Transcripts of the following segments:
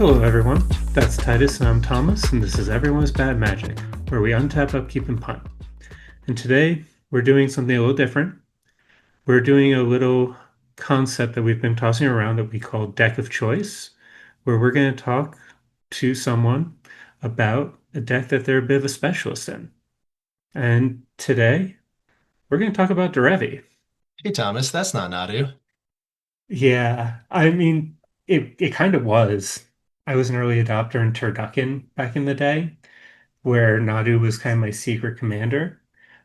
Hello, everyone. That's Titus, and I'm Thomas, and this is Everyone's Bad Magic, where we untap, upkeep, and punt. And today, we're doing something a little different. We're doing a little concept that we've been tossing around that we call Deck of Choice, where we're going to talk to someone about a deck that they're a bit of a specialist in. And today, we're going to talk about Derevi. Hey Thomas, that's not Nadu. Yeah, I mean, it kind of was. I was an early adopter in Turducken back in the day, where Nadu was kind of my secret commander.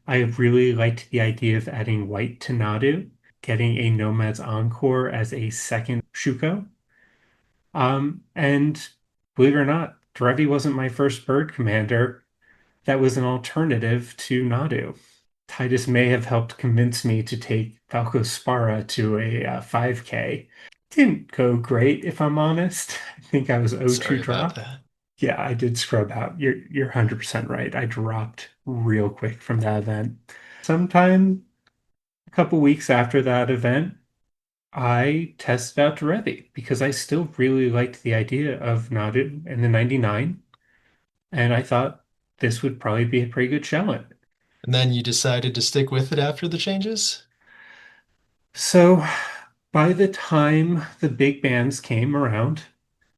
I really liked the idea of adding white to Nadu, getting a Nomad's Encore as a second Shuko. And believe it or not, Derevi wasn't my first bird commander. That was an alternative to Nadu. Titus may have helped convince me to take Falco Spara to a 5K. Didn't go great, if I'm honest. I think I was 0-2 Sorry about drop. that. Yeah, I did scrub out. You're 100% right. I dropped real quick from that event. Sometime a couple weeks after that event, I tested out Derevi because I still really liked the idea of Nadu in the 99, and I thought this would probably be a pretty good challenge. And then you decided to stick with it after the changes? So by the time the big bands came around,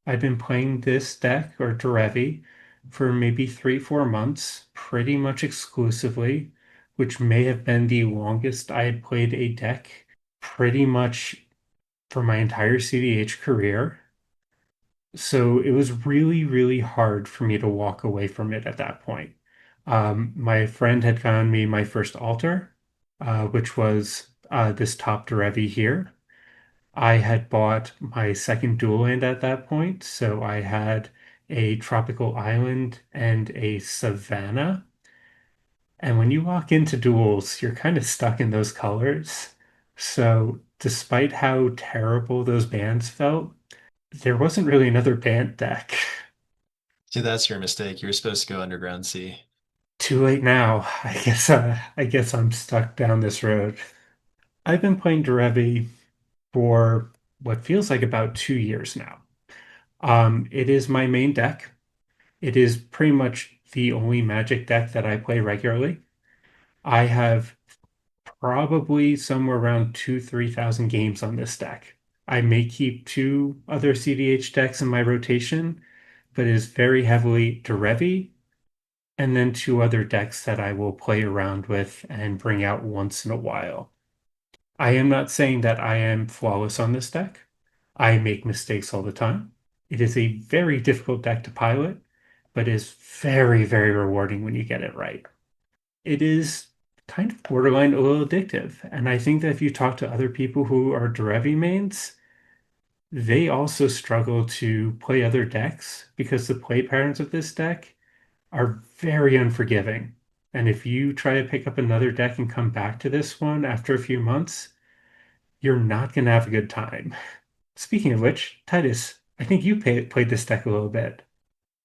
I've been playing this deck or Derevi for maybe 3, 4 months, pretty much exclusively, which may have been the longest I had played a deck pretty much for my entire cEDH career. So it was really, really hard for me to walk away from it at that point. My friend had found me my first altar, which was this top Derevi here. I had bought my second dual land at that point, so I had a tropical island and a savanna. And when you walk into duels, you're kind of stuck in those colors. So, despite how terrible those bands felt, there wasn't really another band deck. See, that's your mistake. You were supposed to go Underground Sea. Too late now. I guess I'm stuck down this road. I've been playing Derevi for what feels like about 2 years now. It is my main deck. It is pretty much the only Magic deck that I play regularly. I have probably somewhere around 3,000 games on this deck. I may keep two other cEDH decks in my rotation, but it is very heavily Derevi, and then two other decks that I will play around with and bring out once in a while. I am not saying that I am flawless on this deck. I make mistakes all the time. It is a very difficult deck to pilot, but is very, very rewarding when you get it right. It is kind of borderline a little addictive. And I think that if you talk to other people who are Derevi mains, they also struggle to play other decks because the play patterns of this deck are very unforgiving. And if you try to pick up another deck and come back to this one after a few months, you're not going to have a good time. Speaking of which, Titus, I think you played this deck a little bit.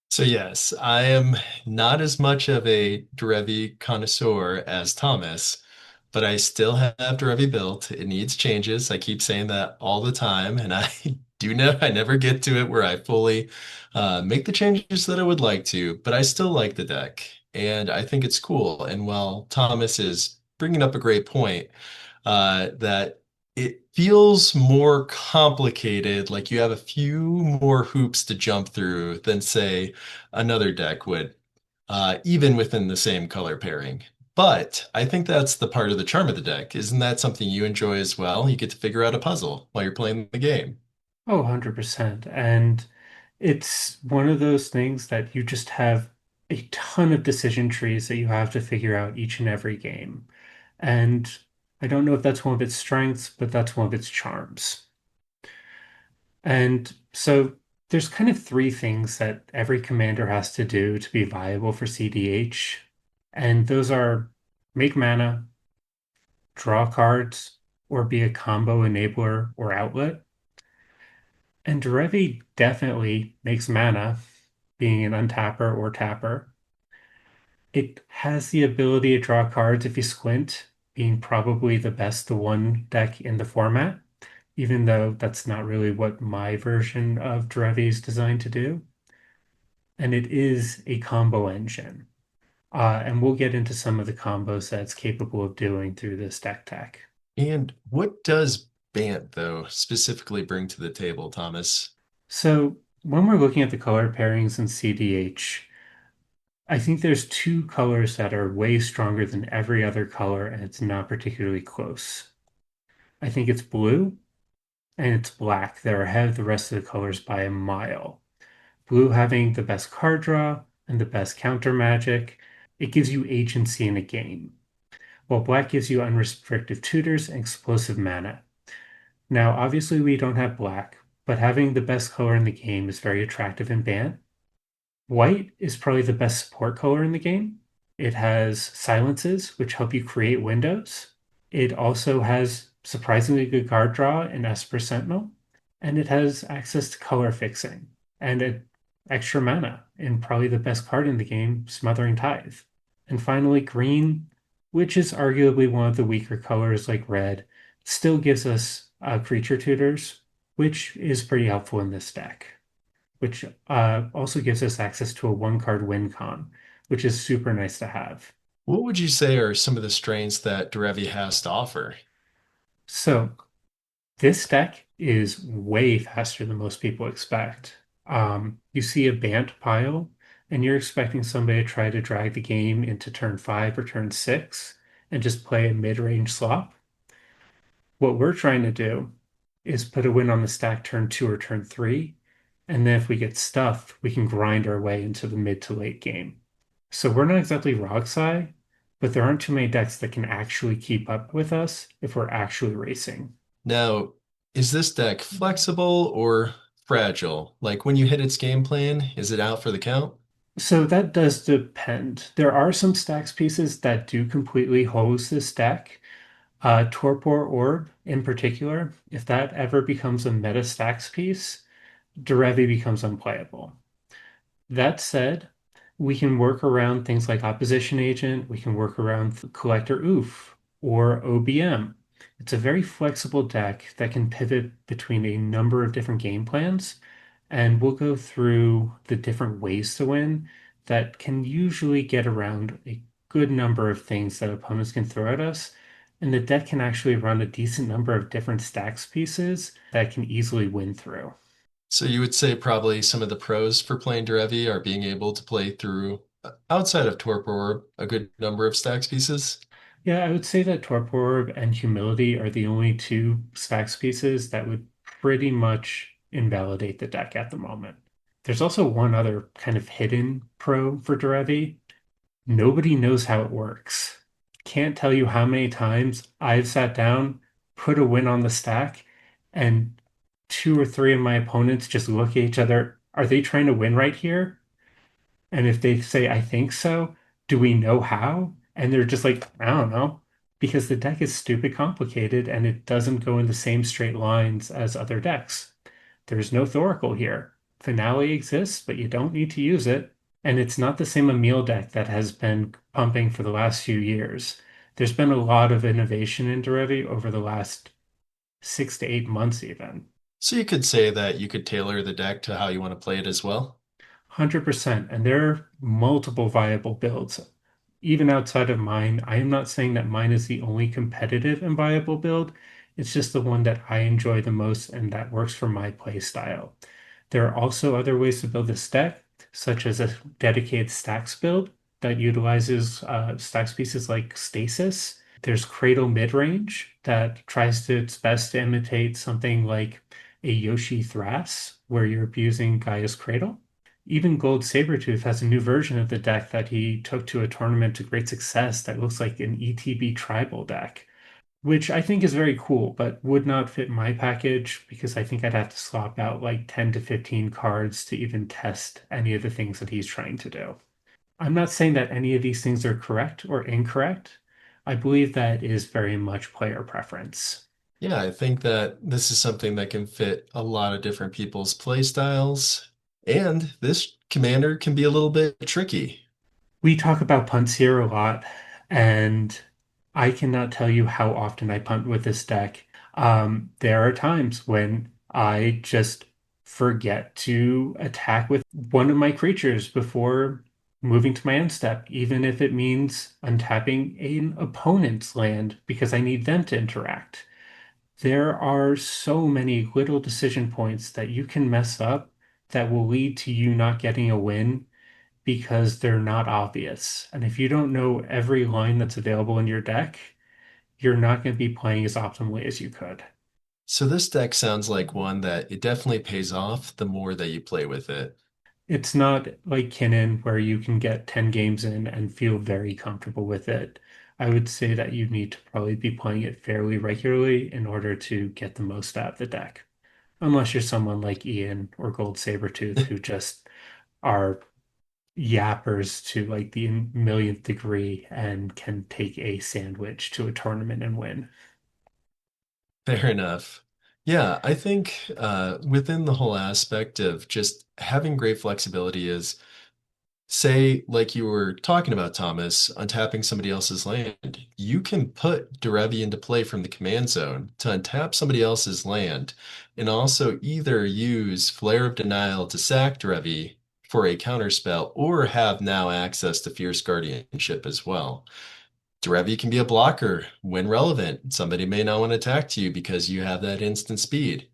So yes, I am not as much of a Derevi connoisseur as Thomas, but I still have Derevi built. It needs changes. I keep saying that all the time, and I do know I never get to it where I fully make the changes that I would like to, but I still like the deck, and I think it's cool. And while Thomas is bringing up a great point, that it feels more complicated, like you have a few more hoops to jump through than, say, another deck would, even within the same color pairing. But I think that's the part of the charm of the deck. Isn't that something you enjoy as well? You get to figure out a puzzle while you're playing the game. Oh, 100%. And it's one of those things that you just have a ton of decision trees that you have to figure out each and every game. And I don't know if that's one of its strengths, but that's one of its charms. And so there's kind of three things that every commander has to do to be viable for cEDH. And those are make mana, draw cards, or be a combo enabler or outlet. And Derevi definitely makes mana, being an untapper or tapper. It has the ability to draw cards if you squint, being probably the best to one deck in the format. even though that's not really what my version of Derevi is designed to do. And it is a combo engine. And we'll get into some of the combos that it's capable of doing through this deck tech. And what does Bant, though, specifically bring to the table, Thomas? So when we're looking at the color pairings in cEDH, I think there's two colors that are way stronger than every other color, and it's not particularly close. I think it's blue and it's black. They're ahead of the rest of the colors by a mile. Blue having the best card draw and the best counter magic. It gives you agency in a game, while black gives you unrestricted tutors and explosive mana. Now, obviously, we don't have black, but having the best color in the game is very attractive in Bant. White is probably the best support color in the game. It has silences, which help you create windows. It also has surprisingly good card draw in Esper Sentinel, and it has access to color fixing and extra mana in probably the best card in the game, Smothering Tithe. And finally, green, which is arguably one of the weaker colors like red, still gives us creature tutors, which is pretty helpful in this deck, which also gives us access to a one card win con, which is super nice to have. What would you say are some of the strengths that Derevi has to offer? So this deck is way faster than most people expect. You see a Bant pile, and you're expecting somebody to try to drag the game into turn 5 or turn 6 and just play a mid-range slop. What we're trying to do is put a win on the stack turn 2 or turn 3, and then if we get stuffed, we can grind our way into the mid to late game. So we're not exactly Roxai, but there aren't too many decks that can actually keep up with us if we're actually racing. Now, is this deck flexible or fragile? Like when you hit its game plan, is it out for the count? So that does depend. There are some stacks pieces that do completely hose this deck. Torpor Orb in particular, if that ever becomes a meta stacks piece, Derevi becomes unplayable. That said, we can work around things like Opposition Agent, we can work around Collector Oof or OBM. It's a very flexible deck that can pivot between a number of different game plans, and we'll go through the different ways to win that can usually get around a good number of things that opponents can throw at us. And the deck can actually run a decent number of different stacks pieces that can easily win through. So you would say probably some of the pros for playing Derevi are being able to play through, outside of Torpor, a good number of stacks pieces. Yeah, I would say that Torpor Orb and Humility are the only two stacks pieces that would pretty much invalidate the deck at the moment. There's also one other kind of hidden pro for Derevi. Nobody knows how it works. Can't tell you how many times I've sat down, put a win on the stack, and two or three of my opponents just look at each other. Are they trying to win right here? And if they say, I think so, do we know how? And they're just like, I don't know, because the deck is stupid complicated and it doesn't go in the same straight lines as other decks. There's no Thoracle here. Finale exists, but you don't need to use it. And it's not the same Emil deck that has been pumping for the last few years. There's been a lot of innovation in Derevi over the last 6 to 8 months, even. So you could say that you could tailor the deck to how you want to play it as well. 100%. And there are multiple viable builds. Even outside of mine, I am not saying that mine is the only competitive and viable build. It's just the one that I enjoy the most and that works for my play style. There are also other ways to build this deck, such as a dedicated stacks build that utilizes stacks pieces like Stasis. There's Cradle Midrange that tries to its best to imitate something like a Yoshi Thras, where you're abusing Gaia's Cradle. Even Gold Sabretooth has a new version of the deck that he took to a tournament to great success that looks like an ETB tribal deck, which I think is very cool, but would not fit my package because I think I'd have to swap out like 10 to 15 cards to even test any of the things that he's trying to do. I'm not saying that any of these things are correct or incorrect. I believe that is very much player preference. Yeah, I think that this is something that can fit a lot of different people's play styles. And this commander can be a little bit tricky. We talk about punts here a lot, and I cannot tell you how often I punt with this deck. There are times when I just forget to attack with one of my creatures before moving to my end step, even if it means untapping an opponent's land because I need them to interact. There are so many little decision points that you can mess up that will lead to you not getting a win because they're not obvious. And if you don't know every line that's available in your deck, you're not going to be playing as optimally as you could. So this deck sounds like one that it definitely pays off the more that you play with it. It's not like Kinnan where you can get 10 games in and feel very comfortable with it. I would say that you need to probably be playing it fairly regularly in order to get the most out of the deck. Unless you're someone like Ian or Gold Sabertooth who just are yappers to like the millionth degree and can take a sandwich to a tournament and win. Fair enough. Yeah, I think within the whole aspect of just having great flexibility is, say, like you were talking about, Thomas, untapping somebody else's land. You can put Derevi into play from the command zone to untap somebody else's land, and also either use Flare of Denial to sack Derevi for a counterspell, or have now access to Fierce Guardianship as well. Derevi can be a blocker when relevant. Somebody may not want to attack to you because you have that instant speed.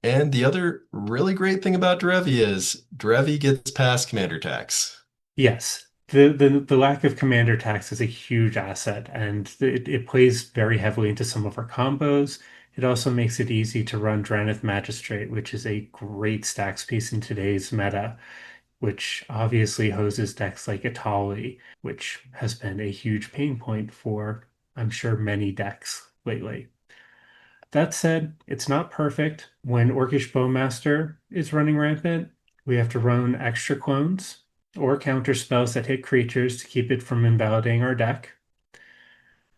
And the other really great thing about Derevi is Derevi gets past commander attacks. Yes, the lack of commander tax is a huge asset, and it plays very heavily into some of our combos. It also makes it easy to run Drannith Magistrate, which is a great stacks piece in today's meta, which obviously hoses decks like Itali, which has been a huge pain point for, I'm sure, many decks lately. That said, it's not perfect. When Orcish Bowmaster is running rampant, we have to run extra clones or counter spells that hit creatures to keep it from invalidating our deck.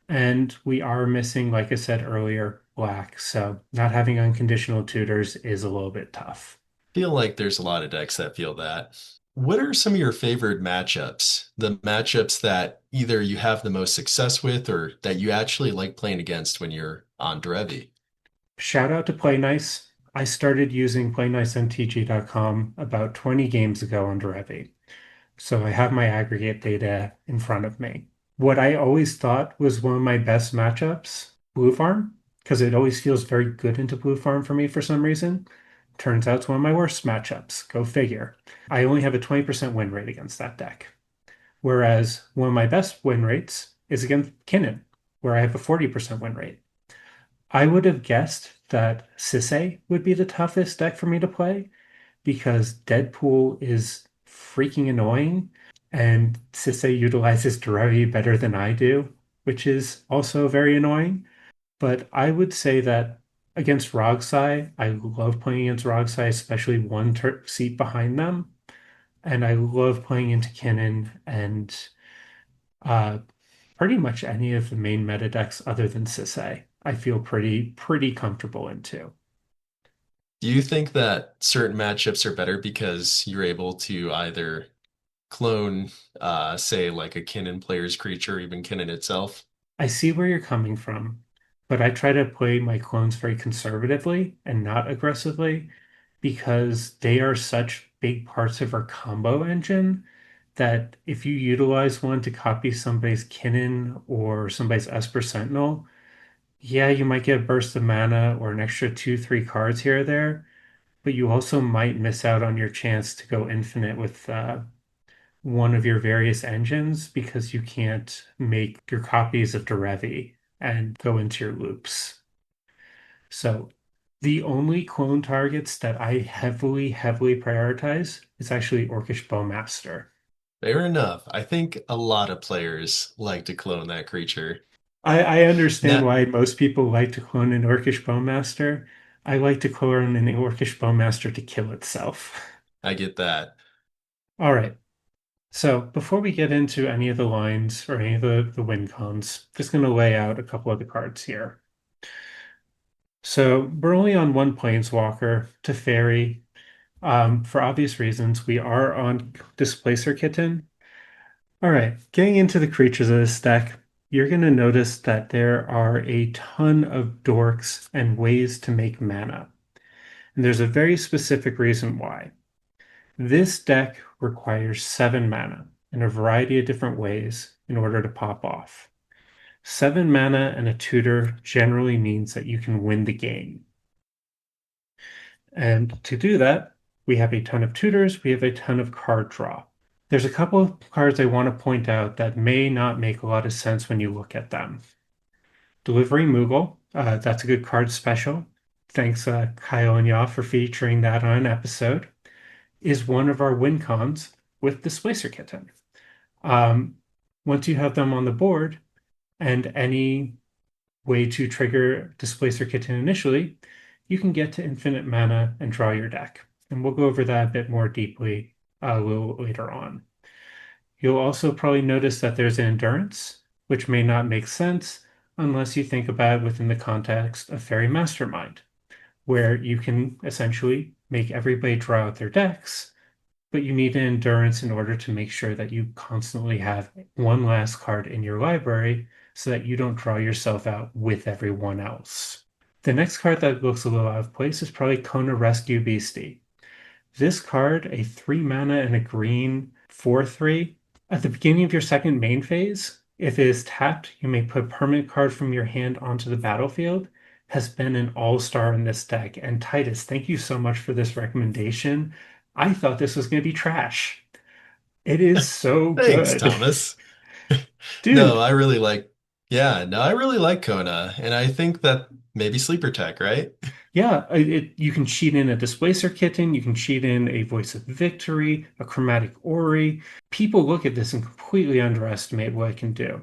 And we are missing, like I said earlier, black. So not having unconditional tutors is a little bit tough. Feel like there's a lot of decks that feel that. What are some of your favorite matchups? The matchups that either you have the most success with or that you actually like playing against when you're on Derevi? Shout out to Play Nice. I started using playnicemtg.com about 20 games ago on Derevi. So I have my aggregate data in front of me. What I always thought was one of my best matchups, Blue Farm, because it always feels very good into Blue Farm for me for some reason. Turns out it's one of my worst matchups. Go figure. I only have a 20% win rate against that deck. Whereas one of my best win rates is against Kinnan, where I have a 40% win rate. I would have guessed that cEDH would be the toughest deck for me to play because Deadpool is freaking annoying and cEDH utilizes Derevi better than I do, which is also very annoying. But I would say that against Rogsai, I love playing against Rogsai, especially one seat behind them. And I love playing into Kinnan and uh, pretty much any of the main meta decks other than cEDH. I feel pretty comfortable into. Do you think that certain matchups are better because you're able to either clone, say, like a Kinnan player's creature, or even Kinnan itself? I see where you're coming from, but I try to play my clones very conservatively and not aggressively because they are such big parts of our combo engine that if you utilize one to copy somebody's Kinnan or somebody's Esper Sentinel, yeah, you might get a burst of mana or an extra two, three cards here or there, but you also might miss out on your chance to go infinite with one of your various engines because you can't make your copies of Derevi and go into your loops. So the only clone targets that I heavily prioritize is actually Orcish Bowmaster. Fair enough. I think a lot of players like to clone that creature. I understand Now, why most people like to clone an Orcish Bowmaster. I like to clone an Orcish Bowmaster to kill itself. I get that. All right. So before we get into any of the lines or any of the win cons, just going to lay out a couple of the cards here. So we're only on one Planeswalker to Fairy. For obvious reasons, we are on Displacer Kitten. All right, getting into the creatures of this deck. you're going to notice that there are a ton of dorks and ways to make mana. And there's a very specific reason why. This deck requires 7 mana in a variety of different ways in order to pop off. 7 mana and a tutor generally means that you can win the game. And to do that, we have a ton of tutors, we have a ton of card draw. There's a couple of cards I want to point out that may not make a lot of sense when you look at them. Delivery Moogle, that's a good card special. Thanks, Kyle and Ya, for featuring that on an episode. Is one of our win cons with Displacer Kitten. Um, Once you have them on the board, and any way to trigger Displacer Kitten initially, you can get to infinite mana and draw your deck. And we'll go over that a bit more deeply a little later on. You'll also probably notice that there's an endurance, which may not make sense unless you think about it within the context of Fairy Mastermind, where you can essentially make everybody draw out their decks, but you need an endurance in order to make sure that you constantly have one last card in your library so that you don't draw yourself out with everyone else. The next card that looks a little out of place is probably Kona Rescue Beastie. This card, a 3 mana and a green 4/3, at the beginning of your second main phase, if it is tapped, you may put a permanent card from your hand onto the battlefield, has been an all-star in this deck. And Titus, thank you so much for this recommendation. I thought this was going to be trash. It is so Thanks, good. Thomas. No, Dude, I really like, yeah, no, I really like Kona, and I think that maybe sleeper tech, right? yeah, you can cheat in a Displacer Kitten, you can cheat in a Voice of Victory, a Chromatic Orrery. People look at this and completely underestimate what it can do.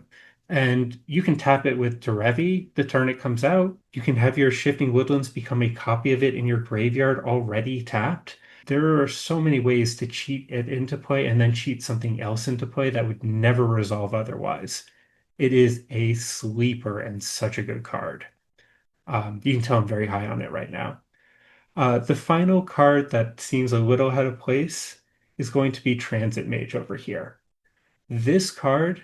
And you can tap it with Derevi the turn it comes out. You can have your Shifting Woodlands become a copy of it in your graveyard already tapped. There are so many ways to cheat it into play and then cheat something else into play that would never resolve otherwise. It is a sleeper and such a good card. You can tell I'm very high on it right now. The final card that seems a little out of place is going to be Transit Mage over here. This card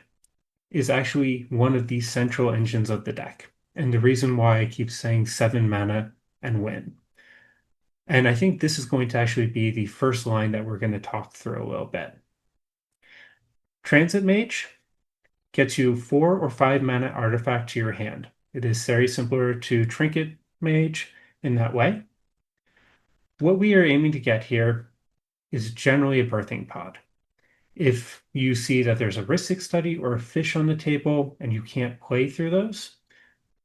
is actually one of the central engines of the deck, and the reason why I keep saying 7 mana and win. And I think this is going to actually be the first line that we're going to talk through a little bit. Transit Mage gets you 4 or 5 mana artifact to your hand. It is very similar to Trinket Mage in that way. What we are aiming to get here is generally a birthing pod. If you see that there's a Ristic study or a fish on the table and you can't play through those,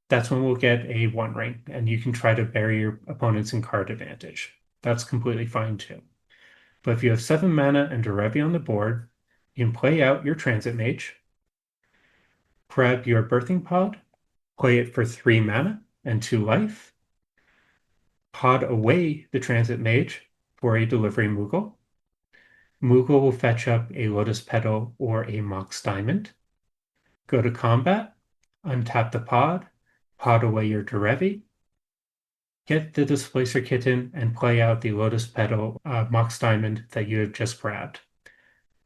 that's when we'll get a One Ring and you can try to bury your opponents in card advantage. That's completely fine too. But if you have 7 mana and Derevi on the board, you can play out your Transit Mage, grab your Birthing Pod, play it for 3 mana and 2 life, pod away the Transit Mage for a Delivery Moogle. Moogle will fetch up a Lotus Petal or a Mox Diamond. Go to combat, untap the pod, pod away your Derevi, get the Displacer Kitten, and play out the Lotus Petal Mox Diamond that you have just grabbed.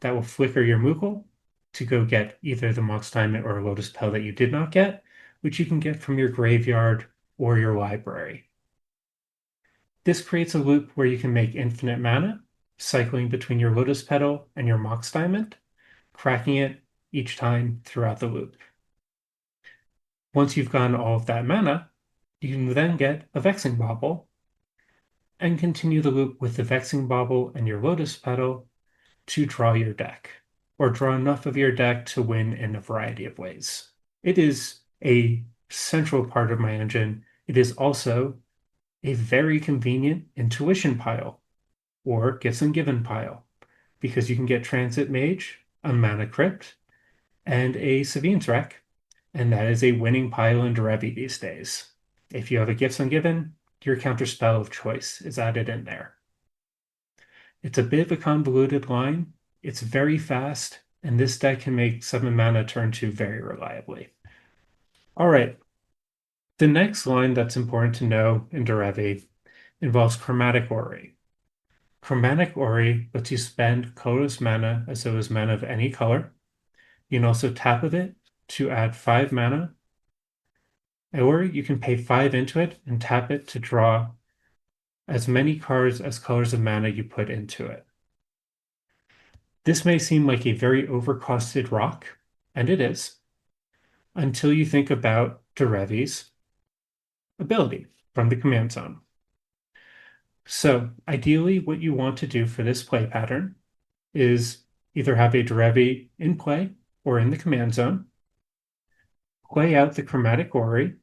That will flicker your Moogle to go get either the Mox Diamond or Lotus Petal that you did not get, which you can get from your graveyard or your library. This creates a loop where you can make infinite mana, cycling between your Lotus Petal and your Mox Diamond, cracking it each time throughout the loop. Once you've gotten all of that mana, you can then get a Vexing Bauble and continue the loop with the Vexing Bauble and your Lotus Petal to draw your deck, or draw enough of your deck to win in a variety of ways. It is a central part of my engine. It is also a very convenient intuition pile or gets and given pile because you can get Transit Mage, a Mana Crypt, and a Savine's Wreck, and that is a winning pile in Derevi these days. If you have a Gifts Ungiven, your counterspell of choice is added in there. It's a bit of a convoluted line. It's very fast, and this deck can make 7 mana turn 2 very reliably. All right, the next line that's important to know in Derevi involves Chromatic Orrery. Chromatic Orrery lets you spend colorless mana as though it was mana of any color. You can also tap of it to add 5 mana, or you can pay 5 into it and tap it to draw as many cards as colors of mana you put into it. This may seem like a very overcosted rock, and it is, until you think about Derevi's ability from the command zone. So ideally, what you want to do for this play pattern is either have a Derevi in play or in the command zone, play out the Chromatic Orrery,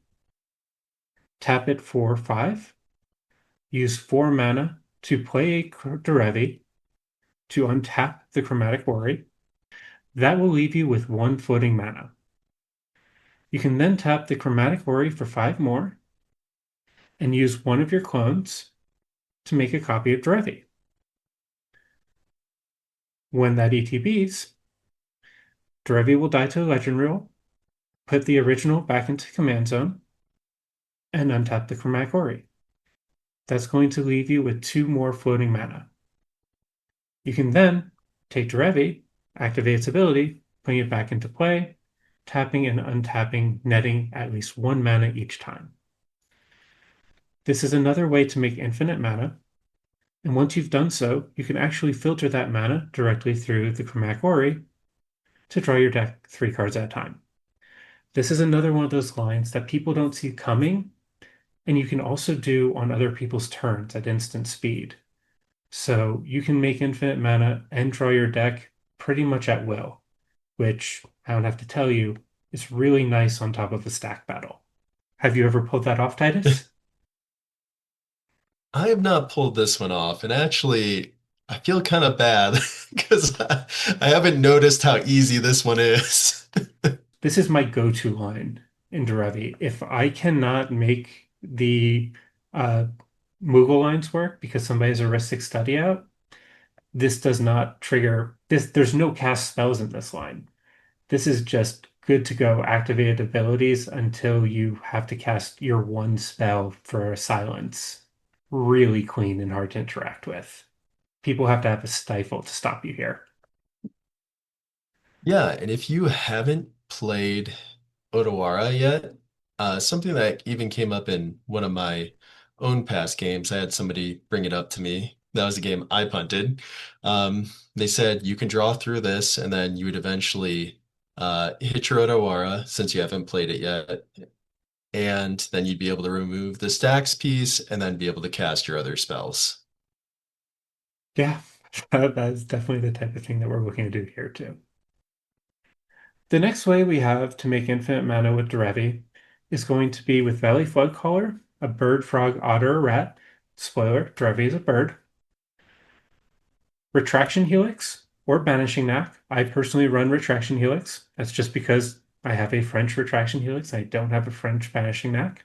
tap it for 5, use 4 mana to play a Derevi to untap the Chromatic Orrery. That will leave you with 1 floating mana. You can then tap the Chromatic Orrery for 5 more and use one of your clones to make a copy of Derevi. When that ETBs, Derevi will die to a legend rule, put the original back into command zone, and untap the Chromatic Orrery. That's going to leave you with 2 more floating mana. You can then take Derevi, activate its ability, putting it back into play, tapping and untapping, netting at least 1 mana each time. This is another way to make infinite mana, and once you've done so, you can actually filter that mana directly through the Chromatic Orrery to draw your deck 3 cards at a time. This is another one of those lines that people don't see coming, and you can also do on other people's turns at instant speed. So you can make infinite mana and draw your deck pretty much at will, which I don't have to tell you is really nice on top of a stack battle. Have you ever pulled that off, Titus? I have not pulled this one off, and actually, I feel kind of bad because I haven't noticed how easy this one is. This is my go-to line in Derevi. If I cannot make the uh, Moogle lines work because somebody has a Ristic Study out, this does not trigger this. There's no cast spells in this line. This is just good to go activated abilities until you have to cast your one spell for a silence. Really clean and hard to interact with. People have to have a stifle to stop you here. Yeah, and if you haven't played Odawara yet, something that even came up in one of my own past games, I had somebody bring it up to me. That was a game I punted. They said you can draw through this, and then you would eventually hit your Odawara since you haven't played it yet, and then you'd be able to remove the stacks piece and then be able to cast your other spells. Yeah, that is definitely the type of thing that we're looking to do here too. The next way we have to make infinite mana with Derevi is going to be with Valley Flood Caller, a bird, frog, otter, or rat. Spoiler, Derevi is a bird. Retraction Helix or Banishing Knack. I personally run Retraction Helix. That's just because I have a French Retraction Helix. I don't have a French Banishing Knack.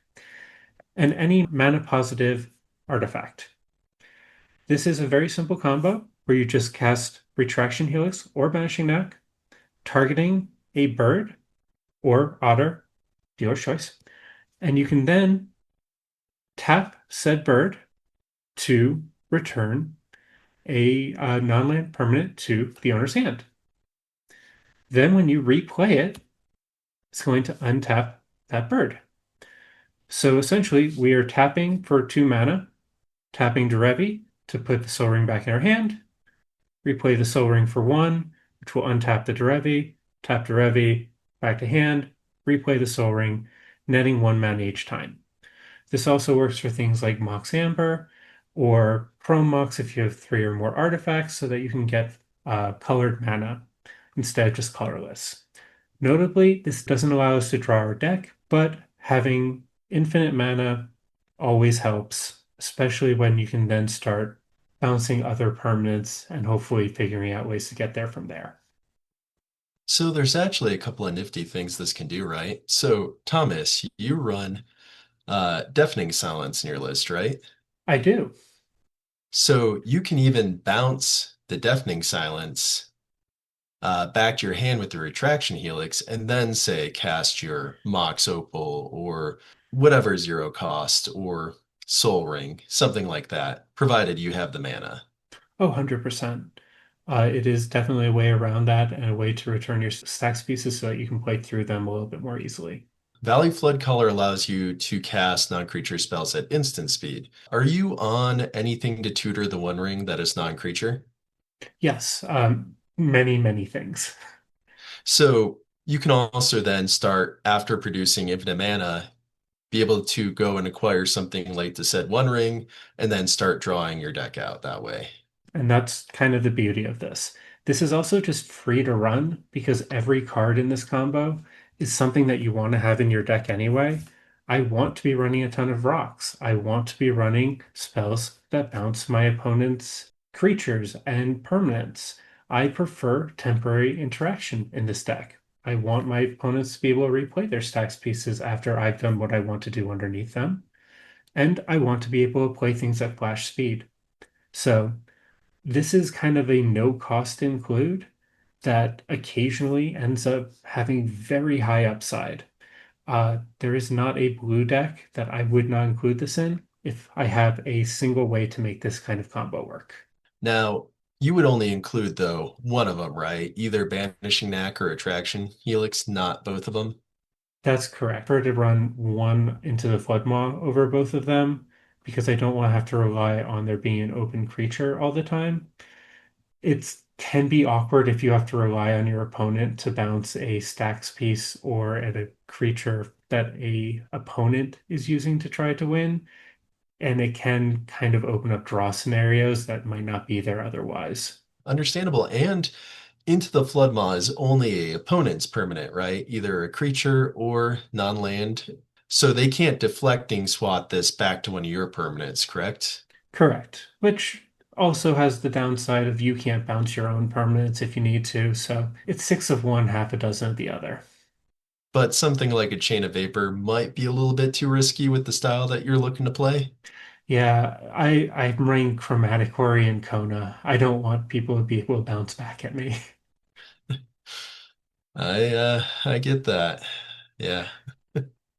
And any mana positive artifact. This is a very simple combo where you just cast Retraction Helix or Banishing Knack, targeting a bird or otter, dealer's choice, and you can then tap said bird to return a non-land permanent to the owner's hand. Then when you replay it, it's going to untap that bird. So essentially, we are tapping for 2 mana, tapping Derevi to put the Soul Ring back in our hand, replay the Soul Ring for 1, which will untap the Derevi, tap Derevi, back to hand, replay the Soul Ring, netting 1 mana each time. This also works for things like Mox Amber or Chrome Mox if you have 3 or more artifacts so that you can get colored mana instead of just colorless. Notably, this doesn't allow us to draw our deck, but having infinite mana always helps, especially when you can then start bouncing other permanents and hopefully figuring out ways to get there from there. So there's actually a couple of nifty things this can do, right? So Thomas, you run deafening silence in your list, right? I do. So you can even bounce the deafening silence back to your hand with the retraction helix and then say cast your Mox Opal or whatever zero cost or Soul Ring, something like that, provided you have the mana. Oh, 100%. It is definitely a way around that and a way to return your stacks pieces so that you can play through them a little bit more easily. Valley Flood Color allows you to cast non-creature spells at instant speed. Are you on anything to tutor the One Ring that is non-creature? Yes, many, many things. So you can also then start after producing infinite mana, be able to go and acquire something like the said One Ring, and then start drawing your deck out that way. And that's kind of the beauty of this. This is also just free to run because every card in this combo is something that you want to have in your deck anyway. I want to be running a ton of rocks. I want to be running spells that bounce my opponent's creatures and permanents. I prefer temporary interaction in this deck. I want my opponents to be able to replay their stacks pieces after I've done what I want to do underneath them. And I want to be able to play things at flash speed. So this is kind of a no cost include that occasionally ends up having very high upside. There is not a blue deck that I would not include this in if I have a single way to make this kind of combo work. Now, you would only include, though, one of them, right? Either Banishing Knack or Retraction Helix, not both of them. That's correct. I prefer to run one into the Floodmaw over both of them because I don't want to have to rely on there being an open creature all the time. It can be awkward if you have to rely on your opponent to bounce a stacks piece or at a creature that a opponent is using to try to win, and it can kind of open up draw scenarios that might not be there otherwise. Understandable. And Into the Floodmaw is only a opponent's permanent, right? Either a creature or non-land. So they can't deflecting swat this back to one of your permanents, correct? Correct. Which also has the downside of you can't bounce your own permanents if you need to, so it's six of one, half a dozen of the other. But something like a Chain of Vapor might be a little bit too risky with the style that you're looking to play. Yeah, I'm running Chromatic Orrery and Kona. I don't want people to be able to bounce back at me. I get that. Yeah.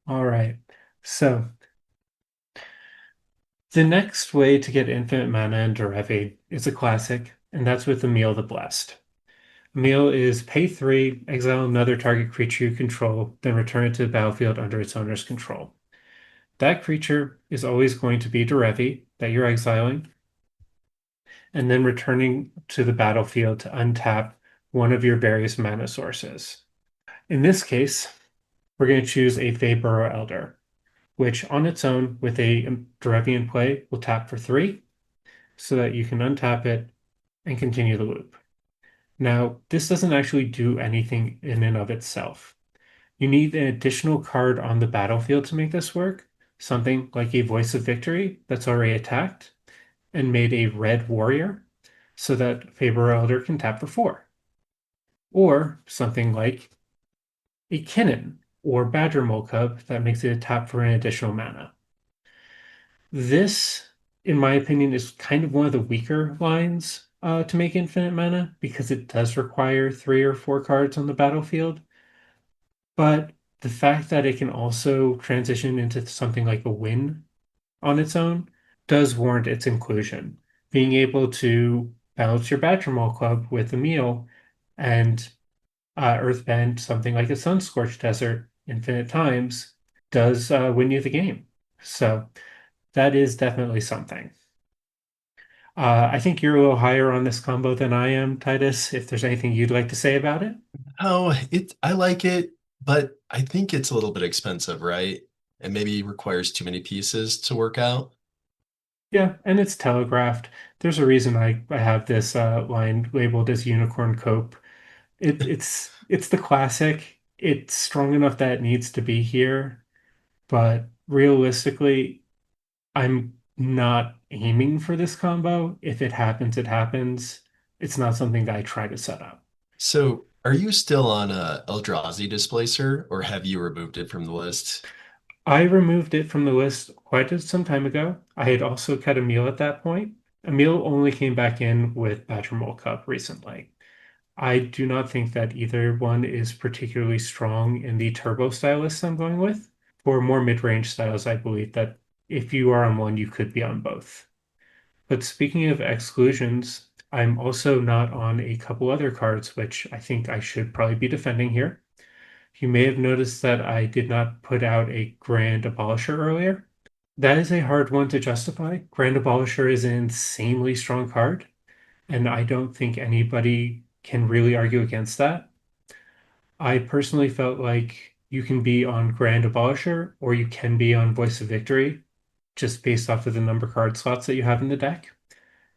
All right. So the next way to get infinite mana in Derevi is a classic, and that's with Emil the Blessed. Emil is pay three, exile another target creature you control, then return it to the battlefield under its owner's control. That creature is always going to be Derevi that you're exiling, and then returning to the battlefield to untap one of your various mana sources. In this case, we're going to choose a Vapor Elder, which on its own, with a Derevian play, will tap for three, so that you can untap it and continue the loop. Now, this doesn't actually do anything in and of itself. You need an additional card on the battlefield to make this work, something like a Voice of Victory that's already attacked and made a red warrior so that Faber Elder can tap for four. Or something like a Kinnan or Badger Mole Cub that makes it a tap for an additional mana. This, in my opinion, is kind of one of the weaker lines to make infinite mana because it does require three or four cards on the battlefield. But the fact that it can also transition into something like a win on its own does warrant its inclusion. Being able to balance your Badgermaul Club with a meal and Earthbend something like a Sunscorched Desert infinite times does win you the game. So that is definitely something. I think you're a little higher on this combo than I am, Titus. If there's anything you'd like to say about it. Oh, I like it, but I think it's a little bit expensive, right? And maybe requires too many pieces to work out. Yeah, and it's telegraphed. There's a reason I have this line labeled as Unicorn Cope. It's the classic. It's strong enough that it needs to be here, but realistically, I'm not aiming for this combo. If it happens, it happens. It's not something that I try to set up. So, are you still on a Eldrazi displacer, or have you removed it from the list? I removed it from the list quite some time ago. I had also cut Emil at that point. Emil only came back in with Badger Mole Cup recently. I do not think that either one is particularly strong in the turbo style list I'm going with. For more mid-range styles, I believe that if you are on one, you could be on both. But speaking of exclusions, I'm also not on a couple other cards, which I think I should probably be defending here. You may have noticed that I did not put out a Grand Abolisher earlier. That is a hard one to justify. Grand Abolisher is an insanely strong card, and I don't think anybody can really argue against that. I personally felt like you can be on Grand Abolisher or you can be on Voice of Victory just based off of the number card slots that you have in the deck.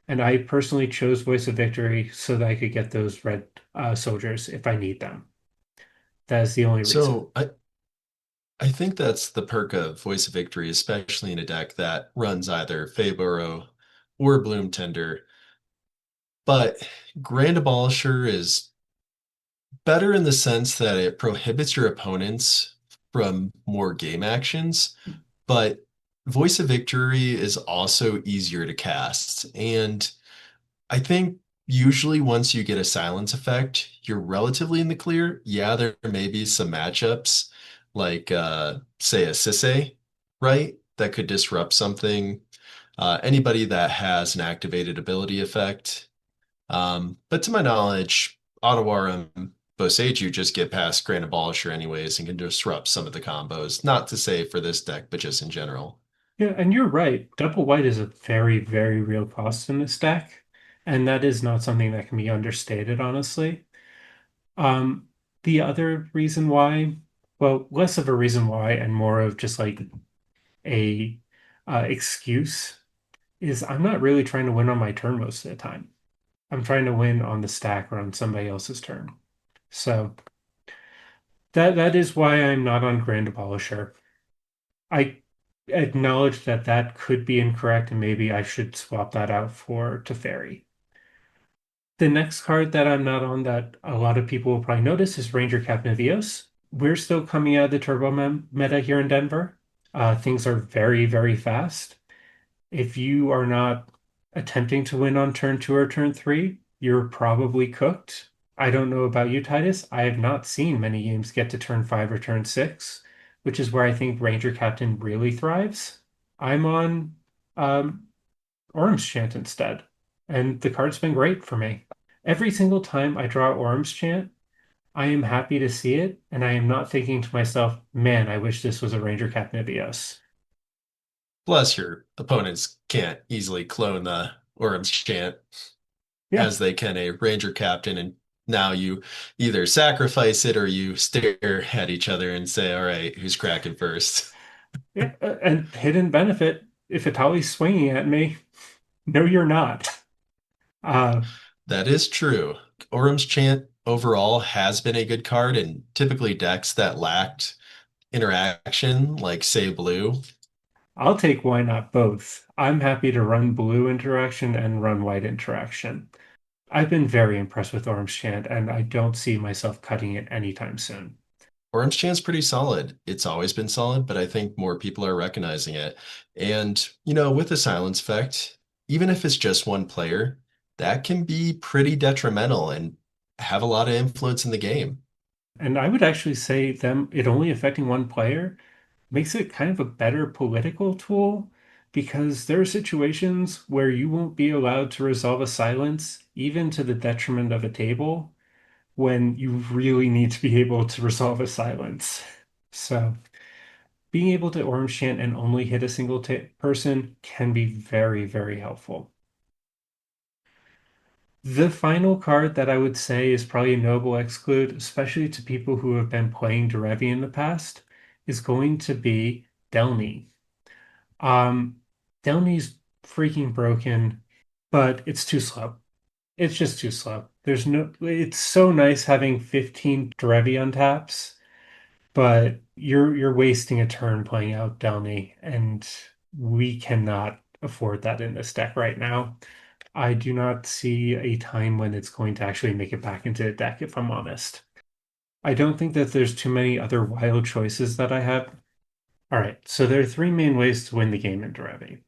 And I personally chose Voice of Victory so that I could get those red soldiers if I need them. That is the only reason. So I think that's the perk of Voice of Victory, especially in a deck that runs either Feyburrow or Bloom Tender. But Grand Abolisher is better in the sense that it prohibits your opponents from more game actions, but Voice of Victory is also easier to cast. And I think usually once you get a silence effect, you're relatively in the clear. Yeah, there may be some matchups like say a Sisay, right? That could disrupt something. Anybody that has an activated ability effect. But to my knowledge, Ottawa and Bosage, you just get past Grand Abolisher anyways and can disrupt some of the combos. Not to say for this deck, but just in general. Yeah, and you're right. Double white is a very, very real cost in this deck. And that is not something that can be understated, honestly. Um, the other reason why, well, less of a reason why and more of just like a excuse is I'm not really trying to win on my turn most of the time. I'm trying to win on the stack or on somebody else's turn. So that is why I'm not on Grand Abolisher. I acknowledge that that could be incorrect and maybe I should swap that out for Teferi. The next card that I'm not on that a lot of people will probably notice is Ranger Captain Vios. We're still coming out of the turbo meta here in Denver. Things are very, very fast. If you are not attempting to win on turn two or turn three, you're probably cooked. I don't know about you, Titus. I have not seen many games get to turn five or turn six, which is where I think Ranger Captain really thrives. I'm on um, Orm's Chant instead, and the card's been great for me. Every single time I draw Orm's Chant, I am happy to see it, and I am not thinking to myself, man, I wish this was a Ranger Captain Evios. Plus, your opponents can't easily clone the Orm's Chant Yeah, as they can a Ranger Captain, and now you either sacrifice it or you stare at each other and say, all right, who's cracking first? yeah, and hidden benefit, if Itali's swinging at me, no, you're not. Uh, That is true. Orm's Chant overall has been a good card, and typically decks that lacked interaction, like say blue, I'll take why not both. I'm happy to run blue interaction and run white interaction. I've been very impressed with Orange Chant, and I don't see myself cutting it anytime soon. Orange Chant's pretty solid. It's always been solid, but I think more people are recognizing it. And, with the silence effect, even if it's just one player, that can be pretty detrimental and have a lot of influence in the game. And I would actually say them it only affecting one player makes it kind of a better political tool because there are situations where you won't be allowed to resolve a silence, even to the detriment of a table, when you really need to be able to resolve a silence. So being able to orange chant and only hit a single person can be very, very helpful. The final card that I would say is probably a noble exclude, especially to people who have been playing Derevi in the past, is going to be Delny. Um, Delny's freaking broken, but it's too slow. It's just too slow. It's so nice having 15 Derevi on taps, but you're wasting a turn playing out Delny, and we cannot afford that in this deck right now. I do not see a time when it's going to actually make it back into the deck, if I'm honest. I don't think that there's too many other wild choices that I have. All right, so there are three main ways to win the game in Derevi.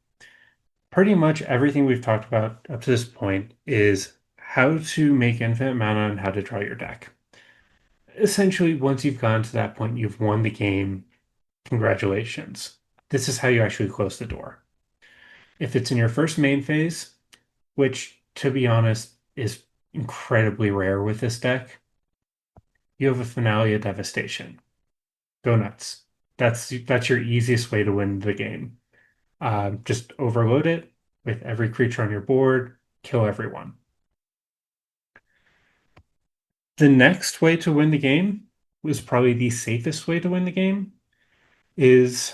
Pretty much everything we've talked about up to this point is how to make infinite mana and how to draw your deck. Essentially, once you've gotten to that point, you've won the game. Congratulations. This is how you actually close the door. If it's in your first main phase, which to be honest, is incredibly rare with this deck. You have a Finale of Devastation. Go nuts. That's your easiest way to win the game. Just overload it with every creature on your board, kill everyone. The next way to win the game was probably the safest way to win the game is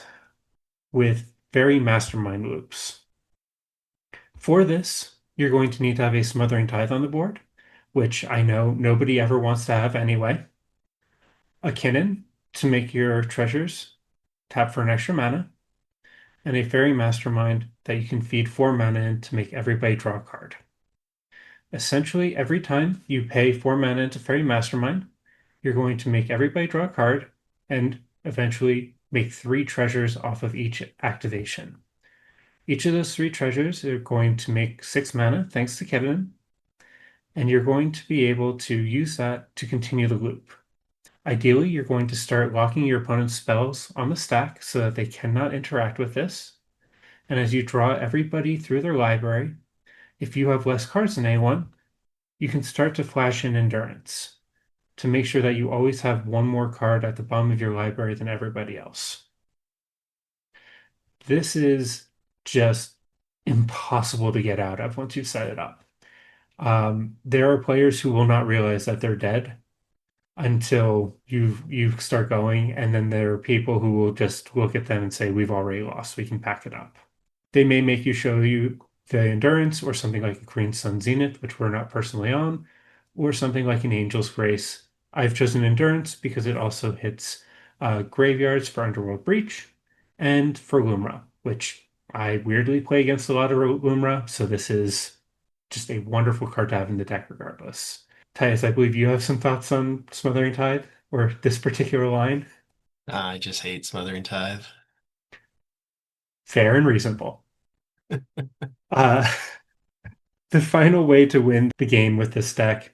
with very mastermind loops. For this, you're going to need to have a Smothering Tithe on the board, which I know nobody ever wants to have anyway. A Kinnan to make your treasures tap for an extra mana, and a Fairy Mastermind that you can feed 4 mana in to make everybody draw a card. Essentially, every time you pay 4 mana into Fairy Mastermind, you're going to make everybody draw a card and eventually make 3 treasures off of each activation. Each of those 3 treasures are going to make 6 mana, thanks to Kevin, and you're going to be able to use that to continue the loop. Ideally, you're going to start locking your opponent's spells on the stack so that they cannot interact with this. And as you draw everybody through their library, if you have less cards than anyone, you can start to flash in Endurance to make sure that you always have one more card at the bottom of your library than everybody else. This is just impossible to get out of once you've set it up. There are players who will not realize that they're dead until you start going, and then there are people who will just look at them and say, "We've already lost. We can pack it up." They may make you show you the Endurance or something like a Green Sun Zenith, which we're not personally on, or something like an Angel's Grace. I've chosen Endurance because it also hits graveyards for Underworld Breach and for Lumra, which I weirdly play against a lot of Lumra, so this is just a wonderful card to have in the deck regardless. Tyus, I believe you have some thoughts on Smothering Tide or this particular line. I just hate Smothering Tithe. Fair and reasonable. Uh, the final way to win the game with this deck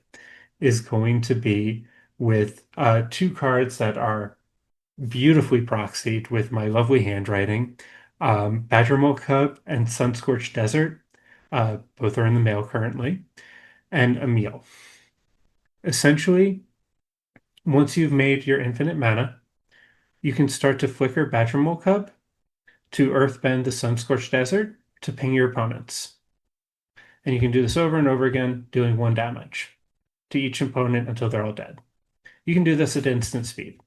is going to be with 2 cards that are beautifully proxied with my lovely handwriting. Badger Milk Cub and Sunscorched Desert. Both are in the mail currently. And Emil. Essentially, once you've made your infinite mana, you can start to flicker Badger Milk Cub to Earthbend the Sunscorched Desert to ping your opponents. And you can do this over and over again, doing 1 damage to each opponent until they're all dead. You can do this at instant speed.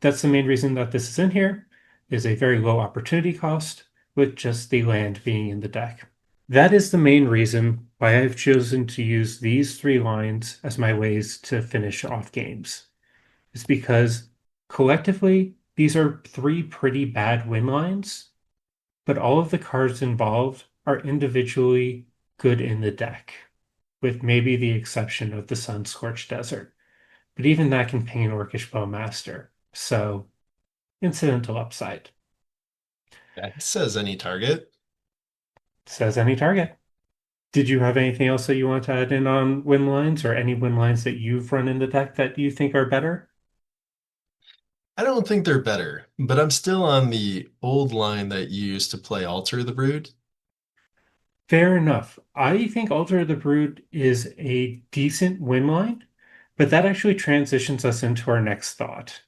That's the main reason that this is in here, is a very low opportunity cost with just the land being in the deck. That is the main reason why I've chosen to use these 3 lines as my ways to finish off games. It's because collectively, these are 3 pretty bad win lines, but all of the cards involved are individually good in the deck, with maybe the exception of the Sun-Scorched Desert. But even that can ping an Orcish Bowmaster. So, incidental upside. That says any target. Says any target. Did you have anything else that you want to add in on win lines or any win lines that you've run in the deck that you think are better? I don't think they're better, but I'm still on the old line that you used to play Alter the Brood. Fair enough. I think Altar of the Brood is a decent win line, but that actually transitions us into our next thought.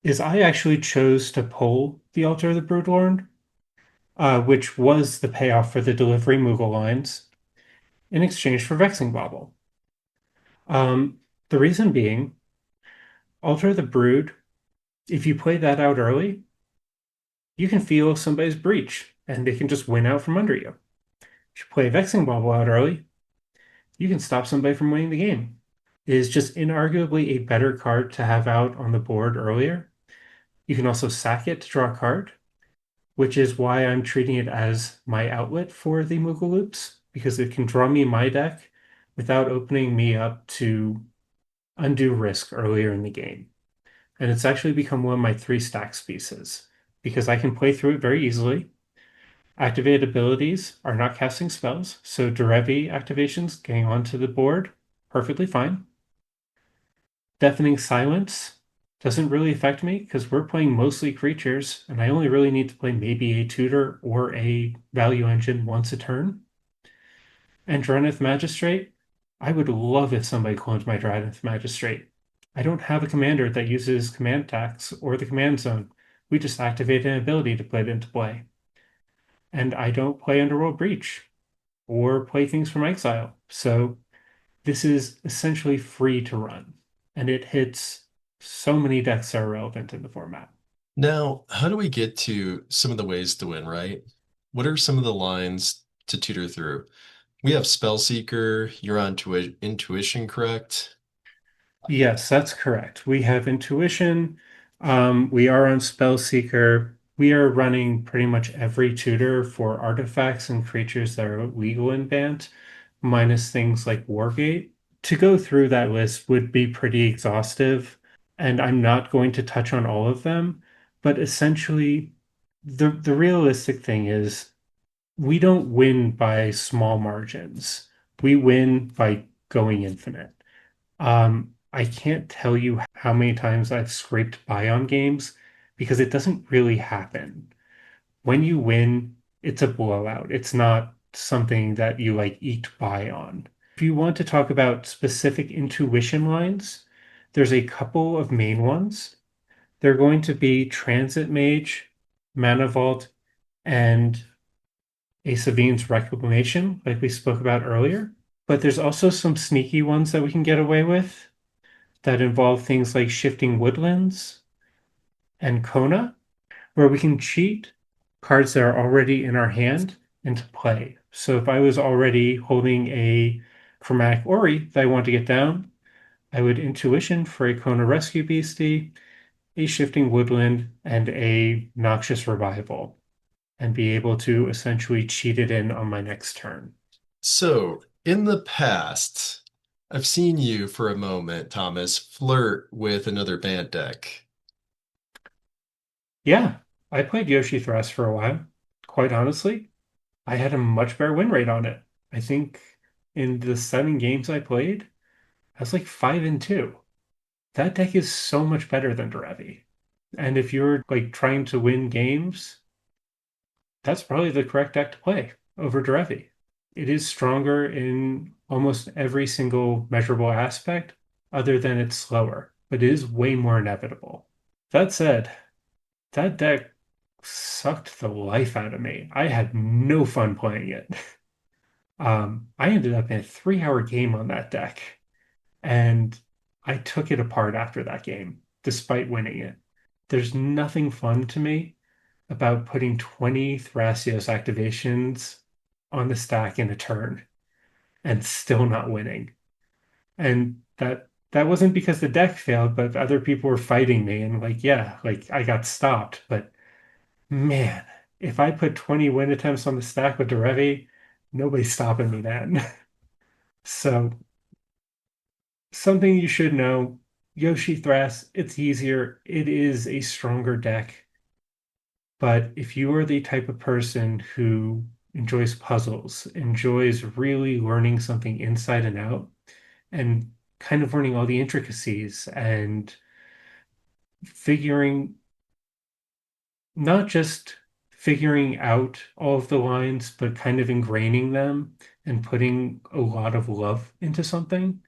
Is I actually chose to pull the Altar of the Broodlord, which was the payoff for the delivery Moogle lines, in exchange for Vexing Bauble. The reason being, Altar of the Brood, if you play that out early, you can feel somebody's breach and they can just win out from under you. If you play Vexing Bauble out early, you can stop somebody from winning the game. It is just inarguably a better card to have out on the board earlier. You can also sack it to draw a card, which is why I'm treating it as my outlet for the Moogle Loops, because it can draw me my deck without opening me up to undue risk earlier in the game. And it's actually become one of my 3 stacks pieces, because I can play through it very easily. Activated abilities are not casting spells, so Derevi activations getting onto the board, perfectly fine. Deafening Silence doesn't really affect me because we're playing mostly creatures, and I only really need to play maybe a tutor or a value engine once a turn. And Drenith Magistrate, I would love if somebody cloned my Drenith Magistrate. I don't have a commander that uses command attacks or the command zone. We just activate an ability to put it into play. And I don't play Underworld Breach or play things from exile. So this is essentially free to run. And it hits so many decks that are relevant in the format. Now, how do we get to some of the ways to win, right? What are some of the lines to tutor through? We have Spellseeker, you're on Intuition, correct? Yes, that's correct. We have Intuition. We are on Spellseeker. We are running pretty much every tutor for artifacts and creatures that are legal in Bant, minus things like Wargate. To go through that list would be pretty exhaustive, and I'm not going to touch on all of them. But essentially, the realistic thing is we don't win by small margins. We win by going infinite. I can't tell you how many times I've scraped by on games because it doesn't really happen. When you win, it's a blowout. It's not something that you like eked by on. If you want to talk about specific intuition lines, there's a couple of main ones. They're going to be Transit Mage, Mana Vault, and a Savine's Reclamation, like we spoke about earlier. But there's also some sneaky ones that we can get away with that involve things like shifting woodlands and Kona, where we can cheat cards that are already in our hand into play. So if I was already holding a Chromatic Orrery that I want to get down, I would Intuition for a Kona Rescue Beastie, a Shifting Woodland, and a Noxious Revival, and be able to essentially cheat it in on my next turn. So, in the past, I've seen you for a moment, Thomas, flirt with another Bant deck. Yeah, I played Yoshi Thrust for a while. Quite honestly, I had a much better win rate on it. I think in the 7 games I played, I was like 5-2. That deck is so much better than Derevi. And if you're like trying to win games, that's probably the correct deck to play over Derevi. It is stronger in almost every single measurable aspect, other than it's slower, but it is way more inevitable. That said, that deck sucked the life out of me. I had no fun playing it. I ended up in a 3-hour game on that deck, and I took it apart after that game, despite winning it. There's nothing fun to me about putting 20 Thrasios activations on the stack in a turn and still not winning. And that wasn't because the deck failed, but other people were fighting me and like, yeah, like I got stopped. But man, if I put 20 win attempts on the stack with Derevi, nobody's stopping me then. So something you should know, Yoshi Thras, it's easier. It is a stronger deck. But if you are the type of person who enjoys puzzles, enjoys really learning something inside and out, and kind of learning all the intricacies and figuring, not just figuring out all of the lines, but kind of ingraining them and putting a lot of love into something,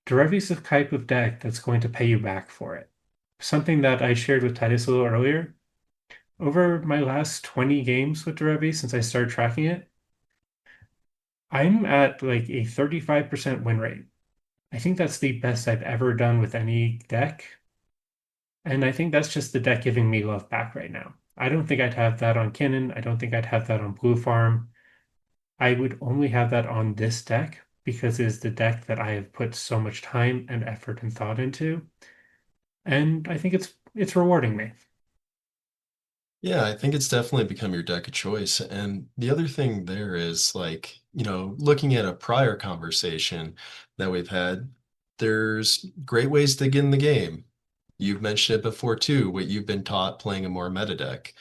Derevi's the type of deck that's going to pay you back for it. Something that I shared with Titus a little earlier. Over my last 20 games with Derevi since I started tracking it, I'm at like a 35% win rate. I think that's the best I've ever done with any deck. And I think that's just the deck giving me love back right now. I don't think I'd have that on Kinnan. I don't think I'd have that on Blue Farm. I would only have that on this deck because it is the deck that I have put so much time and effort and thought into. And I think it's rewarding me. Yeah, I think it's definitely become your deck of choice. And the other thing there is like, looking at a prior conversation that we've had, there's great ways to get in the game. You've mentioned it before too, what you've been taught playing a more meta deck.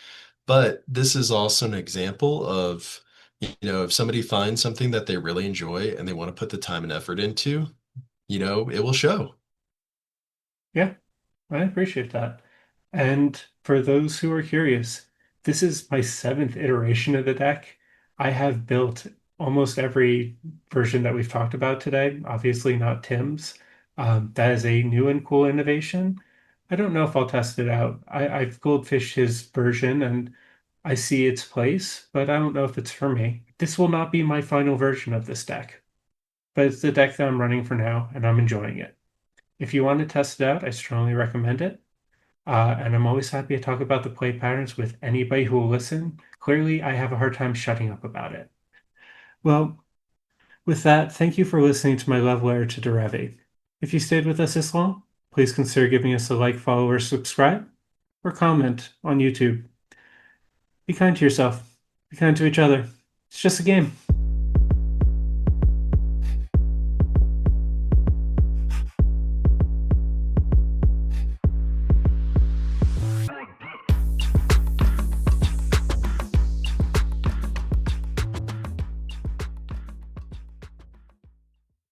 But this is also an example of, if somebody finds something that they really enjoy and they want to put the time and effort into, it will show. Yeah, I appreciate that. And for those who are curious, this is my 7th iteration of the deck. I have built almost every version that we've talked about today, obviously not Tim's. That is a new and cool innovation. I don't know if I'll test it out. I've goldfished his version and I see its place, but I don't know if it's for me. This will not be my final version of this deck, but it's the deck that I'm running for now, and I'm enjoying it. If you want to test it out, I strongly recommend it. And I'm always happy to talk about the play patterns with anybody who will listen. Clearly, I have a hard time shutting up about it. Well, with that, thank you for listening to my love letter to Derevi. If you stayed with us this long, please consider giving us a like, follow, or subscribe, or comment on YouTube. Be kind to yourself. Be kind to each other. It's just a game.